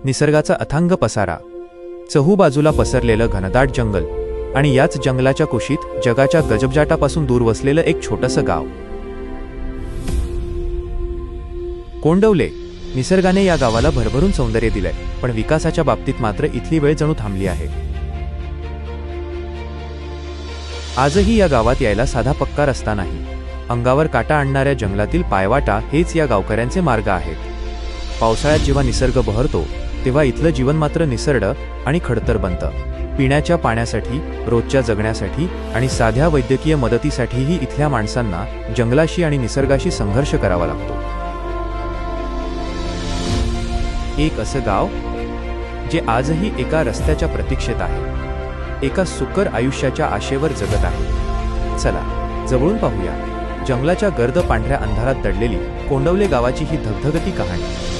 निसर्गाचा अथांग पसारा, चहूबाजूला पसरलेलं घनदाट जंगल आणि याच जंगलाच्या कुशीत जगाच्या गजबजाटापासून दूर वसलेलं एक छोटंसं गाव. कोंडवले. निसर्गाने या गावाला भरभरून सौंदर्य दिलंय, पण विकासाच्या बाबतीत मात्र इथली वेळ जणू थांबली आहे. आजही या गावात यायला साधा पक्का रस्ता नाही. अंगावर काटा आणणाऱ्या जंगलातील पायवाटा हेच या गावकऱ्यांचे मार्ग आहेत. पावसाळ्यात जेव्हा निसर्ग बहरतो तेव्हा इथलं जीवन मात्र निसरडं आणि खडतर बनतं. पिण्याच्या पाण्यासाठी, रोजच्या जगण्यासाठी आणि साध्या वैद्यकीय मदतीसाठीही इथल्या माणसांना जंगलाशी आणि निसर्गाशी संघर्ष करावा लागतो. एक असं गाव जे आजही एका रस्त्याच्या प्रतीक्षेत आहे, एका सुकर आयुष्याच्या आशेवर जगत आहे. चला जवळून पाहूया जंगलाच्या गर्द पांढऱ्या अंधारात दडलेली कोंडवले गावाची ही धगधगती कहाणी.